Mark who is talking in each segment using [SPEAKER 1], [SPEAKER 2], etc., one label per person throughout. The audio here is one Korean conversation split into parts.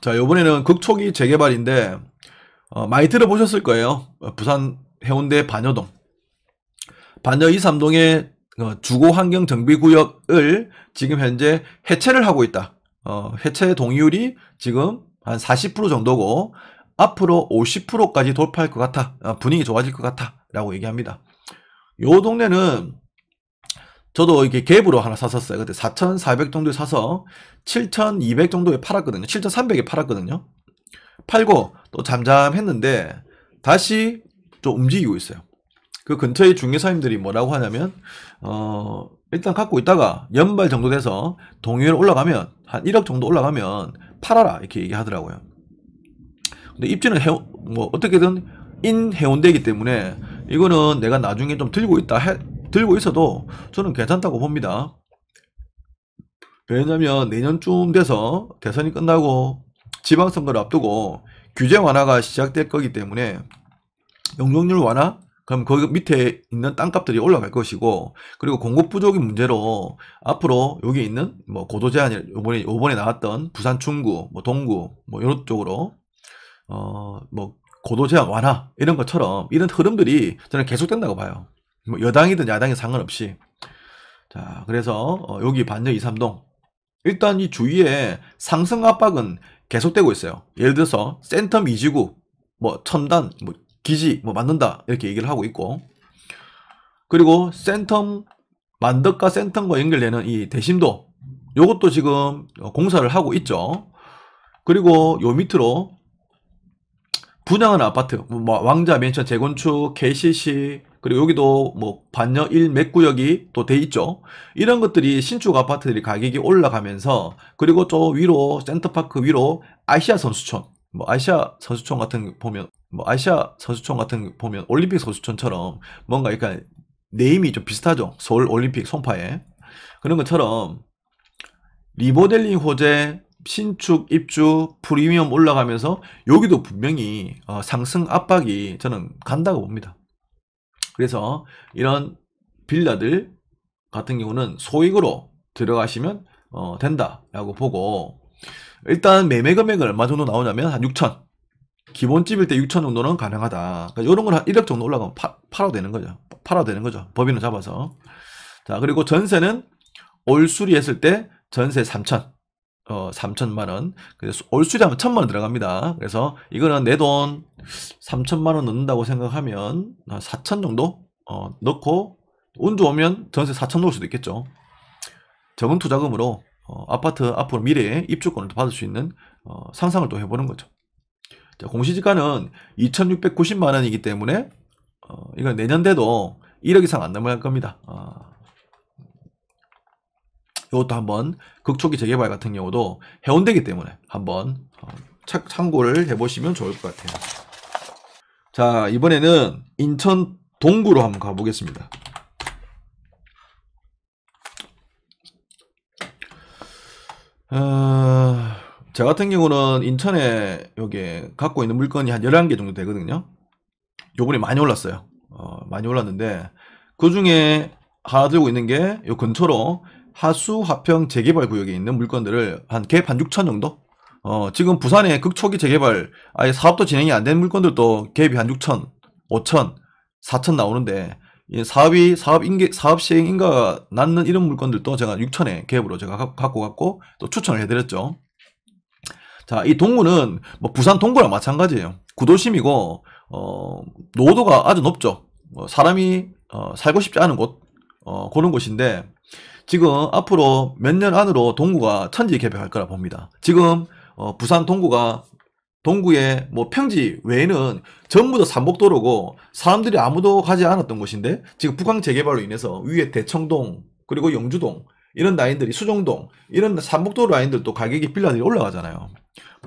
[SPEAKER 1] 자, 요번에는 극초기 재개발인데 많이 들어보셨을 거예요. 부산 해운대 반여동. 반여 2, 3동의 주거환경정비구역을 지금 현재 해체를 하고 있다. 해체 동의율이 지금 한 40% 정도고 앞으로 50%까지 돌파할 것 같아. 분위기 좋아질 것 같아. 라고 얘기합니다. 요 동네는 저도 이렇게 갭으로 하나 샀었어요. 그때 4,400 정도에 사서 7,200 정도에 팔았거든요. 7,300에 팔았거든요. 팔고 또 잠잠했는데 다시 좀 움직이고 있어요. 그 근처의 중개사님들이 뭐라고 하냐면 일단 갖고 있다가 연말 정도 돼서 동의율 올라가면 한 1억 정도 올라가면 팔아라 이렇게 얘기하더라고요. 근데 입지는 뭐 어떻게든 인 해운대이기 때문에 이거는 내가 나중에 좀 들고 있어도 저는 괜찮다고 봅니다. 왜냐면 내년쯤 돼서 대선이 끝나고 지방선거를 앞두고 규제 완화가 시작될 거기 때문에 용적률 완화? 그럼 거기 밑에 있는 땅값들이 올라갈 것이고, 그리고 공급 부족의 문제로 앞으로 여기 있는 뭐 고도 제한이 요번에 나왔던 부산 중구, 뭐 동구, 뭐 이런 쪽으로 뭐 고도 제한 완화 이런 것처럼 이런 흐름들이 저는 계속된다고 봐요. 뭐 여당이든 야당이 상관없이. 자, 그래서 여기 반여 2, 3동 일단 이 주위에 상승 압박은 계속되고 있어요. 예를 들어서 센텀 이지구, 뭐 첨단, 뭐 기지, 뭐 만든다 이렇게 얘기를 하고 있고, 그리고 센텀 만덕과 센텀과 연결되는 이 대심도 요것도 지금 공사를 하고 있죠. 그리고 요 밑으로 분양하는 아파트, 뭐 왕자 맨션 재건축, KCC, 그리고 여기도 뭐 반여 1 맥구역이 또 돼 있죠. 이런 것들이 신축 아파트들이 가격이 올라가면서, 그리고 저 위로 센터파크 위로 아시아 선수촌, 뭐 아시아 선수촌 같은 보면 올림픽 선수촌처럼 뭔가 약간 네임이 좀 비슷하죠. 서울 올림픽 송파에 그런 것처럼 리모델링 호재, 신축 입주 프리미엄 올라가면서 여기도 분명히 상승 압박이 저는 간다고 봅니다. 그래서 이런 빌라들 같은 경우는 소액으로 들어가시면 된다라고 보고, 일단 매매 금액은 얼마 정도 나오냐면 한 6천, 기본집일 때 6천 정도는 가능하다. 그러니까 이런 건 한 1억 정도 올라가면 팔아도 되는 거죠. 법인을 잡아서. 자, 그리고 전세는 올 수리했을 때 전세 3천, 3천만 원. 그래서 올 수리하면 1,000만 원 들어갑니다. 그래서 이거는 내 돈 3천만 원 넣는다고 생각하면 4천 정도 넣고 운 좋으면 전세 4천 넣을 수도 있겠죠. 적은 투자금으로 아파트 앞으로 미래에 입주권을 받을 수 있는 상상을 또 해보는 거죠. 자, 공시지가는 2,690만 원이기 때문에 이건 내년 돼도 1억 이상 안 넘어갈 겁니다. 이것도 한번 극초기 재개발 같은 경우도 해운대이기 때문에 한번 참고를 해보시면 좋을 것 같아요. 자, 이번에는 인천 동구로 한번 가보겠습니다. 저 같은 경우는 인천에 여기 갖고 있는 물건이 한 11개 정도 되거든요. 요번에 많이 올랐어요. 많이 올랐는데 그 중에 하나 들고 있는 게 요 근처로 하수 화평 재개발 구역에 있는 물건들을 갭 한 6천 정도? 지금 부산에 극초기 재개발 아예 사업도 진행이 안 된 물건들도 갭이 한 6천, 5천, 4천 나오는데, 사업 시행 인가가 낳는 이런 물건들도 제가 6천에 갭으로 제가 갖고 갔고 또 추천을 해드렸죠. 자, 이 동구는 뭐 부산 동구랑 마찬가지예요. 구도심이고 노도가 아주 높죠. 사람이 살고 싶지 않은 곳, 그런 곳인데 지금 앞으로 몇 년 안으로 동구가 천지 개벽할 거라 봅니다. 지금 부산 동구의 뭐 평지 외에는 전부 다 산복도로고 사람들이 아무도 가지 않았던 곳인데, 지금 북항 재개발로 인해서 위에 대청동 그리고 영주동 이런 라인들이, 수정동 이런 산복도로 라인들도 가격이 빌라들이 올라가잖아요.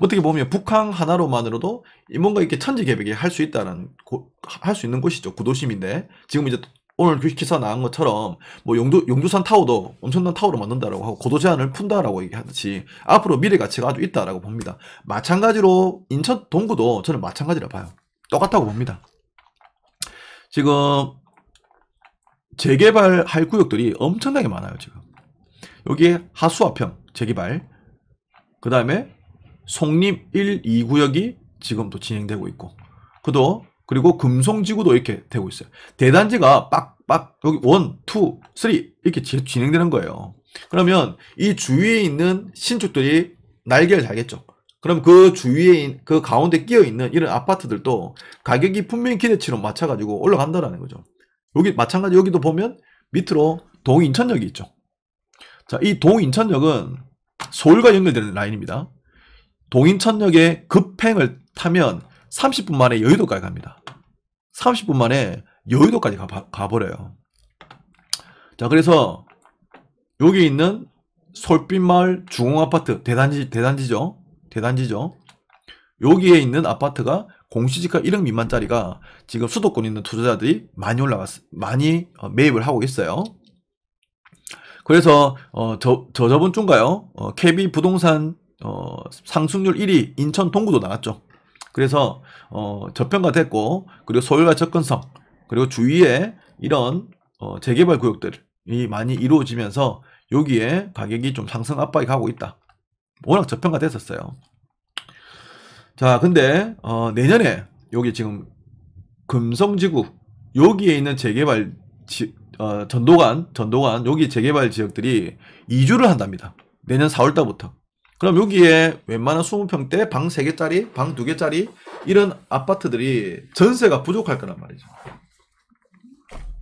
[SPEAKER 1] 어떻게 보면 북항 하나로만으로도 뭔가 이렇게 천지 개벽이 할 수 있는 곳이죠. 구도심인데 지금 이제 오늘 기사 나온 것처럼 뭐 용두산 타워도 엄청난 타워로 만든다라고 하고 고도 제한을 푼다라고 얘기하듯이 앞으로 미래 가치가 아주 있다라고 봅니다. 마찬가지로 인천 동구도 저는 마찬가지라 봐요. 똑같다고 봅니다. 지금 재개발할 구역들이 엄청나게 많아요. 지금 여기에 하수화평 재개발, 그 다음에 송림 1, 2구역이 지금도 진행되고 있고, 그리고 금송지구도 이렇게 되고 있어요. 대단지가 빡빡 여기 1, 2, 3 이렇게 진행되는 거예요. 그러면 이 주위에 있는 신축들이 날개를 달겠죠. 그럼 그 주위에 그 가운데 끼어 있는 이런 아파트들도 가격이 분명히 기대치로 맞춰가지고 올라간다라는 거죠. 여기 마찬가지 여기도 보면 밑으로 동인천역이 있죠. 자, 이 동인천역은 서울과 연결되는 라인입니다. 동인천역에 급행을 타면 30분 만에 여의도까지 갑니다. 30분 만에 여의도까지 가버려요. 자, 그래서 여기 있는 솔빛마을 주공아파트 대단지죠. 여기에 있는 아파트가 공시지가 1억 미만짜리가 지금 수도권에 있는 투자자들이 많이 매입을 하고 있어요. 그래서 저번 주인가요? KB 부동산 상승률 1위 인천 동구도 나왔죠. 그래서 저평가 됐고, 그리고 소유가 접근성, 그리고 주위에 이런 재개발 구역들이 많이 이루어지면서 여기에 가격이 좀 상승 압박이 가고 있다. 워낙 저평가 됐었어요. 자, 근데 내년에 여기 지금 금성지구 여기에 있는 재개발 전도관 여기 재개발 지역들이 이주를 한답니다. 내년 4월달부터. 그럼 여기에 웬만한 20평대 방 3개짜리 방 2개짜리 이런 아파트들이 전세가 부족할 거란 말이죠.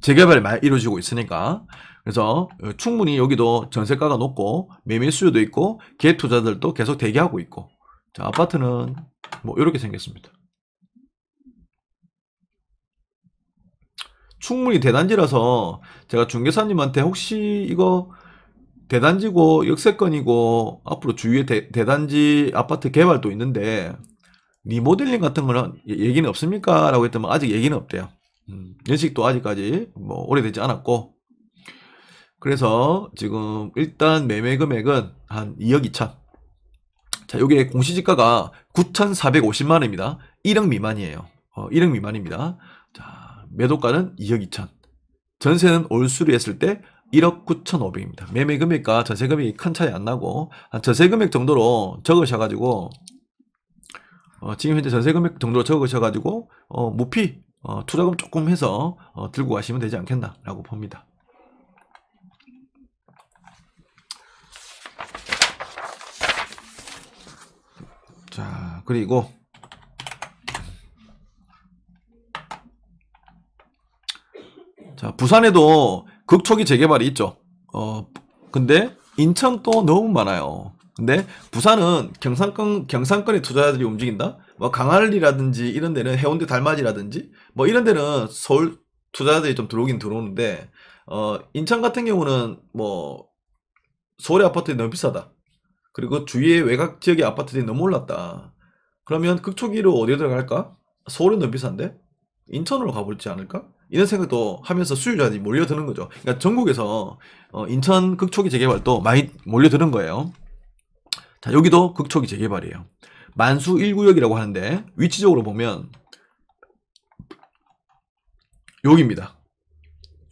[SPEAKER 1] 재개발이 많이 이루어지고 있으니까. 그래서 충분히 여기도 전세가가 높고 매매 수요도 있고 갭 투자들도 계속 대기하고 있고. 자, 아파트는 뭐 이렇게 생겼습니다. 충분히 대단지라서 제가 중개사님한테 혹시 이거 대단지고 역세권이고 앞으로 주위에 대단지 아파트 개발도 있는데 리모델링 같은 거는 얘기는 없습니까? 라고 했더니 아직 얘기는 없대요. 연식도 아직까지 뭐 오래되지 않았고, 그래서 지금 일단 매매 금액은 한 2억 2천. 자, 요게 공시지가가 9,450만원입니다. 1억 미만이에요. 1억 미만입니다. 자, 매도가는 2억 2천. 전세는 올 수리했을 때 1억 9,500입니다. 매매 금액과 전세 금액이 큰 차이 안 나고, 한 전세 금액 정도로 적으셔가지고, 지금 현재 전세 금액 정도로 적으셔가지고, 무피, 투자금 조금 해서, 들고 가시면 되지 않겠나라고 봅니다. 자, 그리고, 자, 부산에도 극초기 재개발이 있죠. 근데 인천도 너무 많아요. 근데 부산은 경상권의 투자자들이 움직인다? 뭐 강할리라든지 이런 데는 해운대 달맞이라든지 뭐 이런 데는 서울 투자자들이 좀 들어오긴 들어오는데, 인천 같은 경우는 뭐 서울의 아파트들이 너무 비싸다. 그리고 주위의 외곽 지역의 아파트들이 너무 올랐다. 그러면 극초기로 어디로 들어갈까? 서울은 너무 비싼데? 인천으로 가볼지 않을까? 이런 생각도 하면서 수요자들이 몰려드는 거죠. 그러니까 전국에서 인천 극초기 재개발도 많이 몰려드는 거예요. 자, 여기도 극초기 재개발이에요. 만수 1구역이라고 하는데 위치적으로 보면 여기입니다.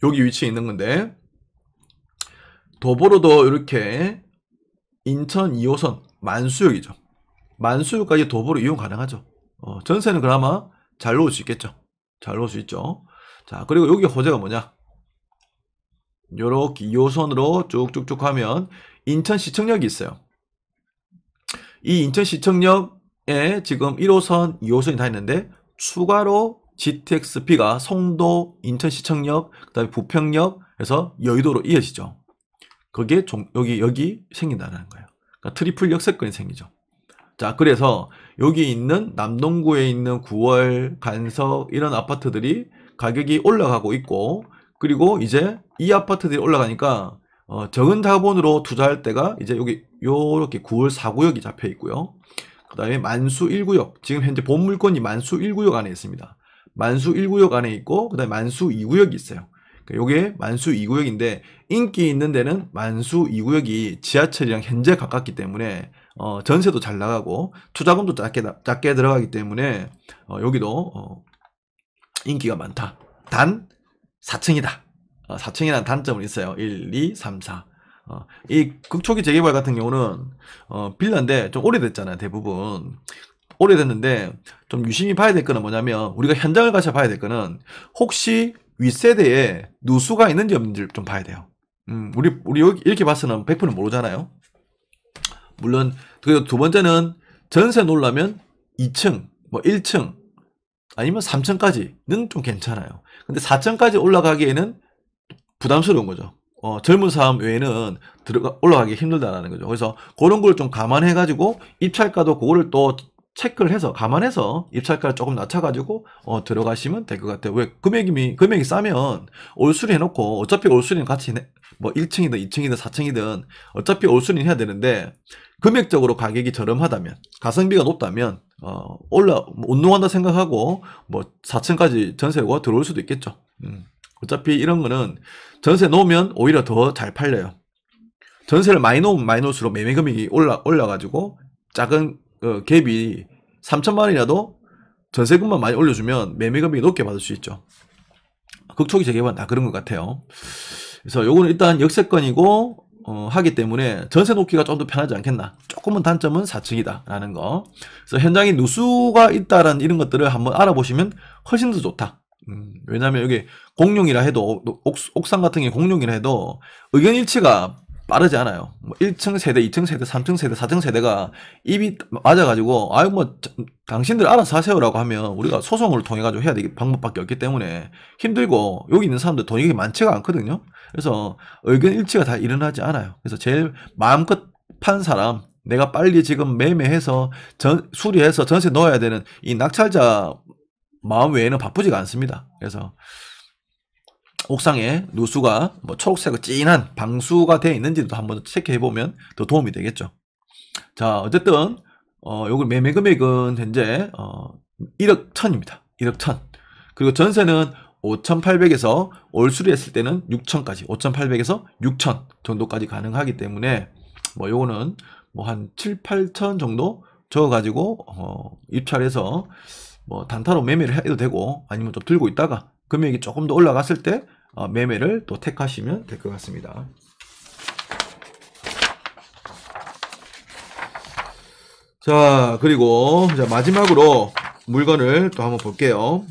[SPEAKER 1] 여기 위치에 있는 건데, 도보로도 이렇게 인천 2호선 만수역이죠. 만수역까지 도보로 이용 가능하죠. 전세는 그나마 잘 놓을 수 있겠죠. 잘 놓을 수 있죠. 자, 그리고 여기 호재가 뭐냐? 요렇게 2호선으로 쭉쭉쭉 가면 인천시청역이 있어요. 이 인천시청역에 지금 1호선, 2호선이 다 있는데 추가로 GTX-B가 송도, 인천시청역, 그 다음에 부평역에서 여의도로 이어지죠. 그게 여기 생긴다는 거예요. 그러니까 트리플 역세권이 생기죠. 자, 그래서 여기 있는 남동구에 있는 9월, 간석 이런 아파트들이 가격이 올라가고 있고, 그리고 이제 이 아파트들이 올라가니까 적은 자본으로 투자할 때가 이제 여기 요렇게 9월 4구역이 잡혀 있고요. 그 다음에 만수 1구역, 지금 현재 본 물건이 만수 1구역 안에 있습니다. 만수 1구역 안에 있고, 그 다음에 만수 2구역이 있어요. 요게 만수 2구역인데 인기 있는 데는 만수 2구역이 지하철이랑 현재 가깝기 때문에 전세도 잘 나가고 투자금도 작게 들어가기 때문에 여기도 인기가 많다. 단 4층이다. 4층이라는 단점은 있어요. 1, 2, 3, 4. 이 극초기 재개발 같은 경우는 빌라인데 좀 오래됐잖아요. 대부분 오래됐는데 좀 유심히 봐야 될 거는 뭐냐면 우리가 현장을 가서 봐야 될 거는 혹시 윗세대에 누수가 있는지 없는지를 좀 봐야 돼요. 우리 여기 이렇게 봐서는 100% 모르잖아요. 물론 그리고 두 번째는 전세 놓으려면 2층, 뭐 1층 아니면 3층까지는 좀 괜찮아요. 근데 4층까지 올라가기에는 부담스러운 거죠. 젊은 사람 외에는 올라가기 힘들다라는 거죠. 그래서 그런 걸 좀 감안해가지고 입찰가도 그거를 또 체크를 해서 감안해서 입찰가를 조금 낮춰가지고 들어가시면 될 것 같아요. 왜 금액이 싸면 올수리 해놓고 어차피 올수리는 같이 뭐 1층이든 2층이든 4층이든 어차피 올수리는 해야 되는데 금액적으로 가격이 저렴하다면 가성비가 높다면 운동한다 생각하고 뭐 4층까지 전세가 들어올 수도 있겠죠. 어차피 이런 거는 전세 놓으면 오히려 더 잘 팔려요. 전세를 많이 놓으면 많이 놓을수록 매매 금액이 올라가지고 작은 갭이 3천만 원이라도 전세금만 많이 올려주면 매매 금액이 높게 받을 수 있죠. 극초기 재개발은 다 그런 것 같아요. 그래서 요거는 일단 역세권이고 하기 때문에 전세 놓기가 좀 더 편하지 않겠나. 조금은 단점은 4층이다 라는 거. 그래서 현장에 누수가 있다라는 이런 것들을 한번 알아보시면 훨씬 더 좋다. 왜냐면 여기 공룡이라 해도 옥상 같은 게 공룡이라 해도 의견 일치가 빠르지 않아요. 뭐 1층 세대, 2층 세대, 3층 세대, 4층 세대가 입이 맞아가지고 아유 뭐 당신들 알아서 하세요라고 하면 우리가 소송을 통해 가지고 해야 될 방법밖에 없기 때문에 힘들고 여기 있는 사람들 돈이 많지가 않거든요. 그래서 의견 일치가 다 일어나지 않아요. 그래서 제일 마음껏 판 사람, 내가 빨리 지금 매매해서 수리해서 전세 넣어야 되는 이 낙찰자 마음 외에는 바쁘지가 않습니다. 그래서 옥상에 누수가 뭐 초록색 진한 방수가 되어 있는지도 한번 체크해 보면 더 도움이 되겠죠. 자, 어쨌든 요거 매매 금액은 현재 1억 1,000입니다. 1억 1,000. 그리고 전세는 5,800에서 올수리 했을 때는 6,000까지 5,800에서 6,000 정도까지 가능하기 때문에 뭐 요거는 뭐 한 7, 8천 정도 적어 가지고 입찰해서 뭐 단타로 매매를 해도 되고 아니면 좀 들고 있다가 금액이 조금 더 올라갔을 때 매매를 또 택하시면 될 것 같습니다. 자, 그리고 이제 마지막으로 물건을 또 한번 볼게요.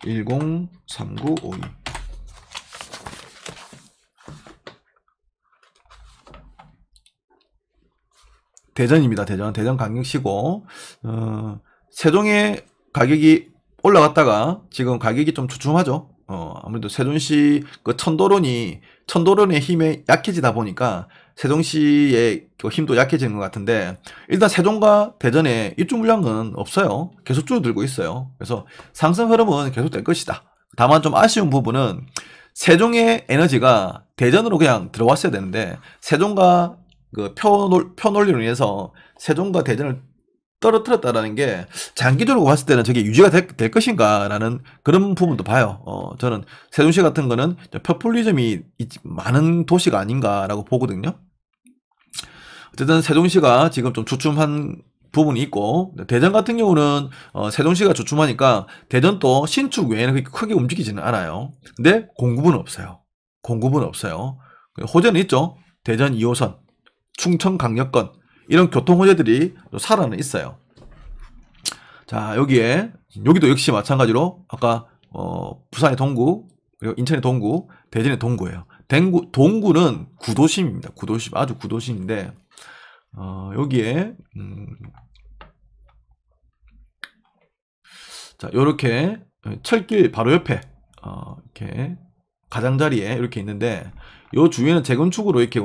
[SPEAKER 1] (103952) 대전입니다. 대전 강력시고 세종의 가격이 올라갔다가 지금 가격이 좀 주춤하죠. 아무래도 세종시 그 천도론의 힘에 약해지다 보니까 세종시의 그 힘도 약해지는 것 같은데 일단 세종과 대전에 입주 물량은 없어요. 계속 줄어들고 있어요. 그래서 상승 흐름은 계속 될 것이다. 다만 좀 아쉬운 부분은 세종의 에너지가 대전으로 그냥 들어왔어야 되는데 세종과 그 표 논리로 인해서 세종과 대전을 떨어뜨렸다라는 게 장기적으로 봤을 때는 저게 유지가 될 것인가라는 그런 부분도 봐요. 저는 세종시 같은 거는 포퓰리즘이 많은 도시가 아닌가라고 보거든요. 어쨌든 세종시가 지금 좀 주춤한 부분이 있고 대전 같은 경우는 세종시가 주춤하니까 대전도 신축 외에는 그렇게 크게 움직이지는 않아요. 근데 공급은 없어요. 호재는 있죠. 대전 2호선, 충청 강력권 이런 교통 호재들이 살아는 있어요. 자, 여기도 역시 마찬가지로 아까 부산의 동구, 그리고 인천의 동구, 대전의 동구예요. 동구는 구도심입니다. 구도심, 아주 구도심인데 여기에 자, 요렇게 철길 바로 옆에 이렇게 가장자리에 이렇게 있는데 요 주위에는 재건축으로 이렇게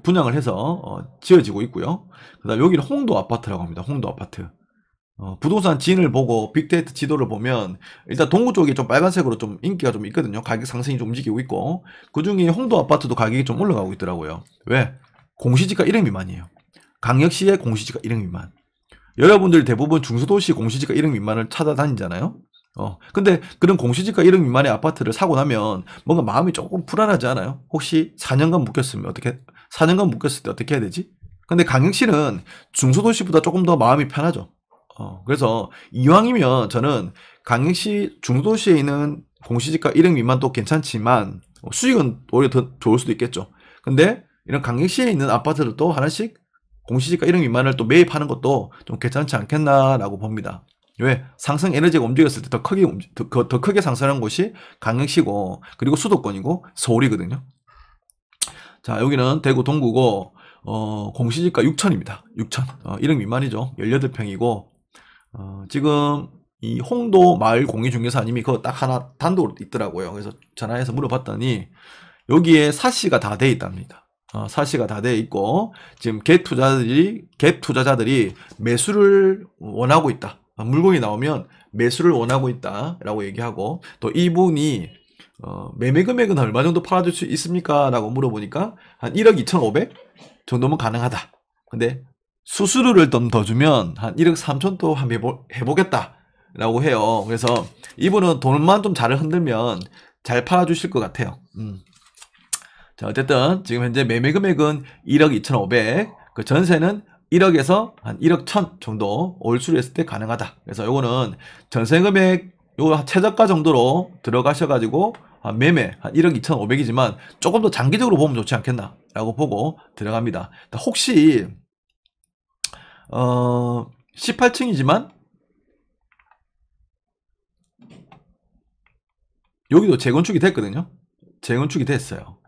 [SPEAKER 1] 분양을 해서 지어지고 있고요. 그다음 여기는 홍도 아파트라고 합니다. 홍도 아파트. 부동산 진을 보고 빅데이터 지도를 보면 일단 동구 쪽이 좀 빨간색으로 좀 인기가 좀 있거든요. 가격 상승이 좀 움직이고 있고 그중에 홍도 아파트도 가격이 좀 올라가고 있더라고요. 왜? 공시지가 1억 미만이에요. 강력시의 공시지가 1억 미만. 여러분들 대부분 중소도시 공시지가 1억 미만을 찾아다니잖아요. 근데 그런 공시지가 1억 미만의 아파트를 사고 나면 뭔가 마음이 조금 불안하지 않아요? 혹시 4년간 묶였을 때 어떻게 해야 되지? 근데 강력시는 중소도시보다 조금 더 마음이 편하죠. 그래서 이왕이면 저는 강릉시 중도시에 있는 공시지가 1억 미만도 괜찮지만 수익은 오히려 더 좋을 수도 있겠죠. 근데 이런 강릉시에 있는 아파트들도 하나씩 공시지가 1억 미만을 또 매입하는 것도 좀 괜찮지 않겠나라고 봅니다. 왜? 상승 에너지가 움직였을 때 더 크게 상승한 곳이 강릉시고, 그리고 수도권이고 서울이거든요. 자, 여기는 대구 동구고, 공시지가 6천입니다. 6천. 1억 미만이죠. 18평이고, 지금 이 홍도 마을 공유중개사님이 그거 딱 하나 단독으로 있더라고요. 그래서 전화해서 물어봤더니 여기에 사시가 다 돼 있답니다. 사시가 다 돼 있고, 지금 갭 투자자들이 매수를 원하고 있다. 물건이 나오면 매수를 원하고 있다라고 얘기하고, 또 이분이 매매 금액은 얼마 정도 팔아줄 수 있습니까? 라고 물어보니까 한 1억 2,500 정도면 가능하다. 근데 수수료를 좀 더 주면 한 1억 3천도 한번 해보겠다 라고 해요. 그래서 이분은 돈만 좀 잘 흔들면 잘 팔아주실 것 같아요. 자, 어쨌든 지금 현재 매매 금액은 1억 2,500, 그 전세는 1억에서 한 1억 1천 정도 올 수 있을 때 가능하다. 그래서 요거는 전세 금액 요 최저가 정도로 들어가셔가지고 매매 한 1억 2,500이지만 조금 더 장기적으로 보면 좋지 않겠나 라고 보고 들어갑니다. 혹시 18층이지만 여기도 재건축이 됐거든요. 재건축이 됐어요.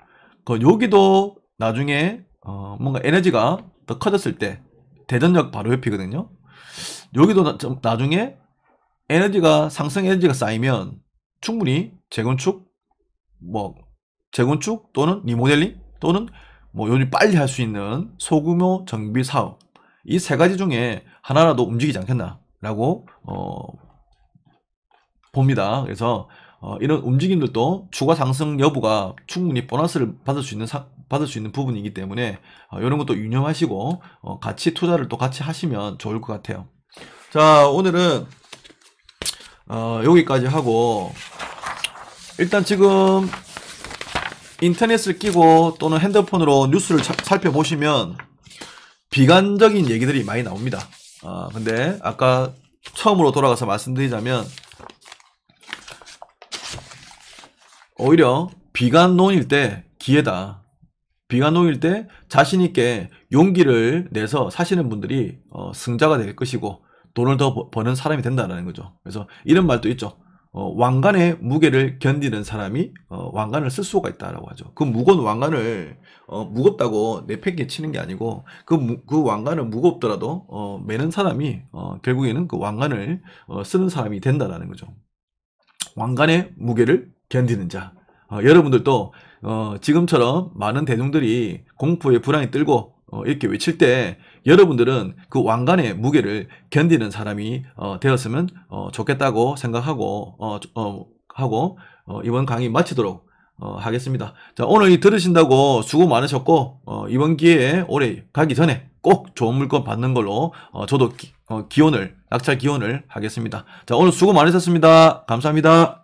[SPEAKER 1] 여기도 나중에 뭔가 에너지가 더 커졌을 때 대전역 바로 옆이거든요. 여기도 나중에 에너지가 상승 에너지가 쌓이면 충분히 재건축 또는 리모델링 또는 요즘 빨리 할 수 있는 소규모 정비 사업, 이 세 가지 중에 하나라도 움직이지 않겠나라고 봅니다. 그래서 이런 움직임들도 추가 상승 여부가 충분히 보너스를 받을 수 있는 부분이기 때문에 이런 것도 유념하시고 같이 투자를 또 같이 하시면 좋을 것 같아요. 자, 오늘은 여기까지 하고, 일단 지금 인터넷을 끼고 또는 핸드폰으로 뉴스를 살펴보시면 비관적인 얘기들이 많이 나옵니다. 근데 아까 처음으로 돌아가서 말씀드리자면, 오히려 비관론일 때 기회다. 비관론일 때 자신있게 용기를 내서 사시는 분들이 승자가 될 것이고 돈을 더 버는 사람이 된다는 거죠. 그래서 이런 말도 있죠. 왕관의 무게를 견디는 사람이 왕관을 쓸 수가 있다라고 하죠. 그 무거운 왕관을 무겁다고 내팽개치는 게 아니고 그 왕관을 무겁더라도 매는 사람이 결국에는 그 왕관을 쓰는 사람이 된다라는 거죠. 왕관의 무게를 견디는 자. 여러분들도 지금처럼 많은 대중들이 공포에 불안이 들고 이렇게 외칠 때 여러분들은 그 왕관의 무게를 견디는 사람이 되었으면 좋겠다고 생각하고 이번 강의 마치도록 하겠습니다. 자, 오늘 들으신다고 수고 많으셨고 이번 기회에 올해 가기 전에 꼭 좋은 물건 받는 걸로 저도 낙찰 기원을 하겠습니다. 자, 오늘 수고 많으셨습니다. 감사합니다.